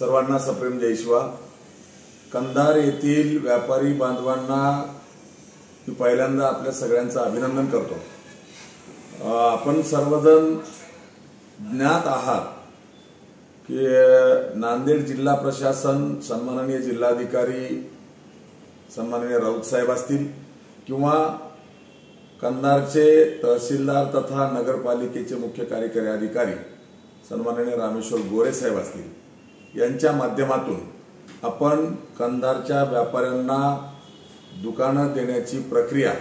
सर्वांना सप्रेम जय शिवा। कंधार येथील व्यापारी बांधवांना मी पहिल्यांदा आपल्या सगळ्यांचं अभिनंदन करतो। आपण सर्वजण ज्ञात आहात की नांदेड जिल्हा प्रशासन, सन्माननीय जिल्हाधिकारी सन्माननीय राऊत साहेब असतील किंवा कंधारचे तहसीलदार तथा नगरपालिकेचे मुख्य कार्यकारी अधिकारी सन्माननीय रामेश्वर गोरे साहेब असतील, यांच्या माध्यमातून आपण कंधारच्या व्यापाऱ्यांना दुकानं देण्याची प्रक्रिया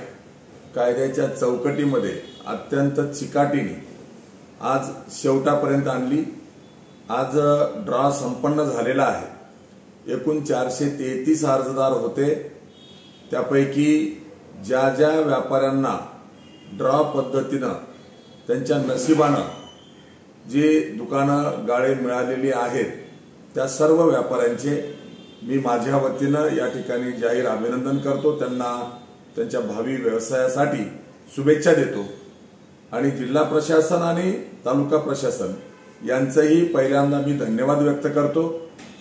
कायद्याच्या चौकटीमध्ये अत्यंत चिकाटीने आज शेवटापर्यंत आणली। आज ड्रॉ संपन्न झालेला आहे। एकूण 433 अर्जदार होते, त्यापैकी ज्या ज्या व्यापाऱ्यांना ड्रॉ पद्धतीनं त्यांच्या नशिबानं जी दुकानं गाळे मिळालेली आहेत त्या सर्व व्यापाऱ्यांचे मी माझ्या वतीनं या ठिकाणी जाहीर अभिनंदन करतो। त्यांना त्यांच्या भावी व्यवसायासाठी शुभेच्छा देतो आणि जिल्हा प्रशासन आणि तालुका प्रशासन यांचंही पहिल्यांदा मी धन्यवाद व्यक्त करतो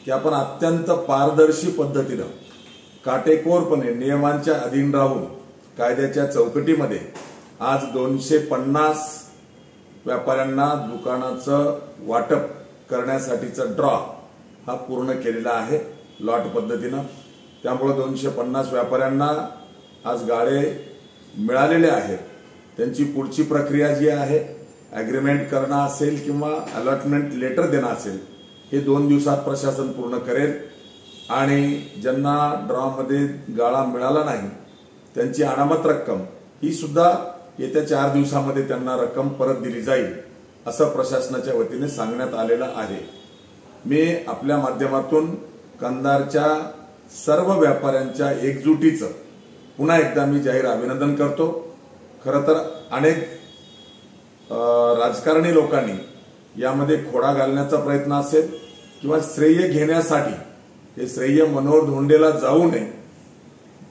की आपण अत्यंत पारदर्शी पद्धतीनं काटेकोरपणे नियमांच्या अधीन राहून कायद्याच्या चौकटीमध्ये आज 250 व्यापाऱ्यांना दुकानाचं वाटप करण्यासाठीचा ड्रॉ हा पूर्ण केलेला आहे लॉट पद्धतीनं। त्यामुळे 250 व्यापाऱ्यांना आज गाळे मिळालेले आहेत। त्यांची पुढची प्रक्रिया जी आहे, ॲग्रीमेंट करणं असेल किंवा अलॉटमेंट लेटर देणं असेल, हे 2 दिवसात प्रशासन पूर्ण करेल आणि ज्यांना ड्रॉमध्ये गाळा मिळाला नाही त्यांची अनामत रक्कम ही सुद्धा येत्या 4 दिवसामध्ये त्यांना रक्कम परत दिली जाईल असं प्रशासनाच्या वतीने सांगण्यात आलेलं आहे। मी आपल्या माध्यमातून कंधारच्या सर्व व्यापाऱ्यांच्या एकजुटीचं पुन्हा एकदा मी जाहीर अभिनंदन करतो। खरं तर अनेक राजकारणी लोकांनी यामध्ये खोडा घालण्याचा प्रयत्न असेल किंवा श्रेय घेण्यासाठी, हे श्रेय मनोहर धोंडेला जाऊ नये,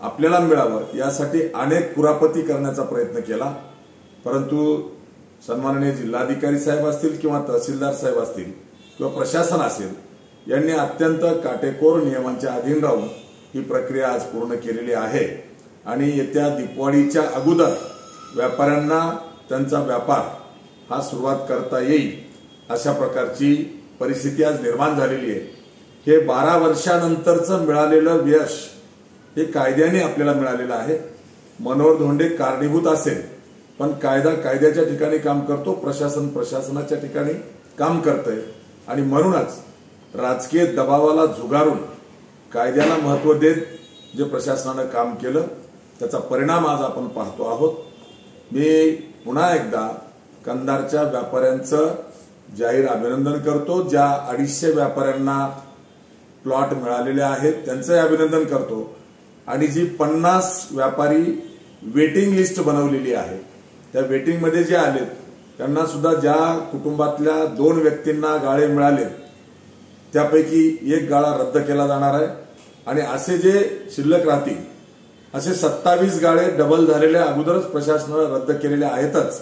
आपल्याला मिळावं यासाठी अनेक कुरापती करण्याचा प्रयत्न केला, परंतु सन्माननीय जिल्हाधिकारी साहेब असतील किंवा तहसीलदार साहेब असतील किंवा प्रशासन असेल, यांनी अत्यंत काटेकोर नियमांच्या अधीन राहून ही प्रक्रिया आज पूर्ण केलेली आहे आणि येत्या दीपावलीच्या अगोदर व्यापाऱ्यांना त्यांचा व्यापार हा सुरुवात करता येईल अशा प्रकारची परिस्थिती आज निर्माण झालेली आहे। हे 12 वर्षानंतरचं मिळालेलं यश हे कायद्याने आपल्याला मिळालेलं आहे। मनोहर धोंडे कारणीभूत असेल, पण कायदा कायद्याच्या ठिकाणी काम करतो, प्रशासन प्रशासनाच्या ठिकाणी काम करतंय आणि म्हणूनच राजकीय दबावाला झुगारून कायद्याला महत्त्व देत जे प्रशासनानं काम केलं त्याचा परिणाम आज आपण पाहतो आहोत। मी पुन्हा एकदा कंधारच्या व्यापाऱ्यांचं जाहीर अभिनंदन करतो। ज्या 250 व्यापाऱ्यांना प्लॉट मिळालेले आहेत त्यांचंही अभिनंदन करतो आणि जी 50 व्यापारी वेटिंग लिस्ट बनवलेली आहे त्या वेटिंग मध्ये जे आलेत त्यांना सुद्धा, ज्या कुटुंबातल्या 2 व्यक्तींना गाळे मिळाले त्यापैकी एक गाळा रद्द केला जाणार आहे आणि असे जे शिल्लक राहतील असे 27 गाळे डबल झालेले अगोदरच प्रशासनाने रद्द केलेले आहेतच,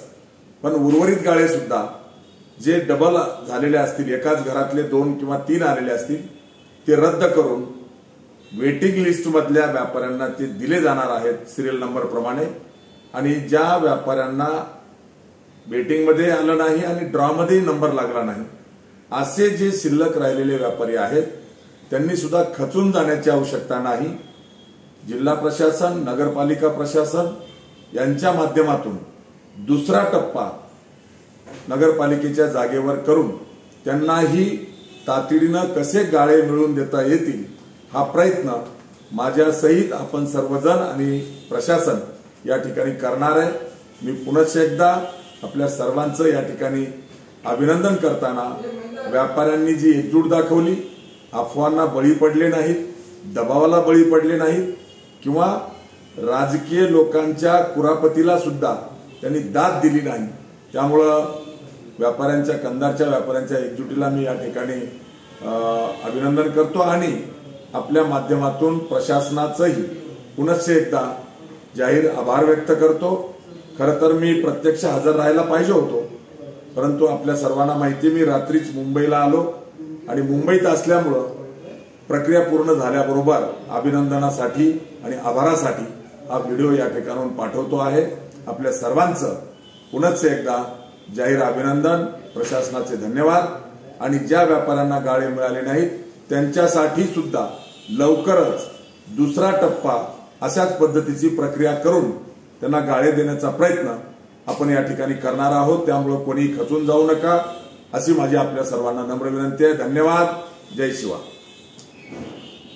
पण उर्वरित गाळे सुद्धा जे डबल झालेले असतील, एकाच घरातले 2 किंवा 3 आलेले असतील, ते रद्द करून वेटिंग लिस्ट मधल्या व्यापाऱ्यांना ते दिले जाणार आहेत सिरियल नंबर प्रमाणे। आणि ज्या व्यापाऱ्यांना वेटिंग मध्ये आलं नाही आणि ड्रॉ मध्ये नंबर लागला नाही असे जे शिल्लक राहिलेले व्यापारी आहेत त्यांनी सुद्धा खचून जाण्याची आवश्यकता नाही। जिल्हा प्रशासन, नगरपालिका प्रशासन यांच्या माध्यमातून दुसरा टप्पा नगरपालिकेच्या जागेवर करून त्यांनाही तातडीनं कसे गाळे मिळवून देता येतील हा प्रयत्न माझ्या सहित आपण सर्वजण आणि प्रशासन या ठिकाणी करणार आहे। मी पुन्हा एकदा आपल्या सर्वांचं या ठिकाणी अभिनंदन करताना व्यापाऱ्यांनी जी एकजूट दाखवली, अफवांना बळी पडले नाहीत, दबावाला बळी पडले नाहीत किंवा राजकीय लोकांच्या कुरापतीला सुद्धा त्यांनी दाद दिली नाही, त्यामुळं व्यापाऱ्यांच्या, कंधारच्या व्यापाऱ्यांच्या एकजुटीला मी या ठिकाणी अभिनंदन करतो आणि आपल्या माध्यमातून प्रशासनाचंही पुन्हा एकदा जाहीर आभार व्यक्त करतो। खरं तर मी प्रत्यक्ष हजर राहायला पाहिजे होतो, परंतु आपल्या सर्वांना माहिती, मी रात्रीच मुंबईला आलो आणि मुंबईत असल्यामुळं प्रक्रिया पूर्ण झाल्याबरोबर अभिनंदनासाठी आणि आभारासाठी हा व्हिडिओ या ठिकाणाहून पाठवतो आहे। आपल्या सर्वांचं पुनश्च एकदा जाहीर अभिनंदन, प्रशासनाचे धन्यवाद आणि ज्या व्यापाऱ्यांना गाळे मिळाले नाहीत त्यांच्यासाठी सुद्धा लवकरच दुसरा टप्पा अशाच पद्धतीची प्रक्रिया करून त्यांना गाळे देण्याचा प्रयत्न आपण या ठिकाणी करणार आहोत। त्यामुळे कोणी खचून जाऊ नका अशी माझी आपल्या सर्वांना नम्र विनंती आहे। धन्यवाद। जय शिवा।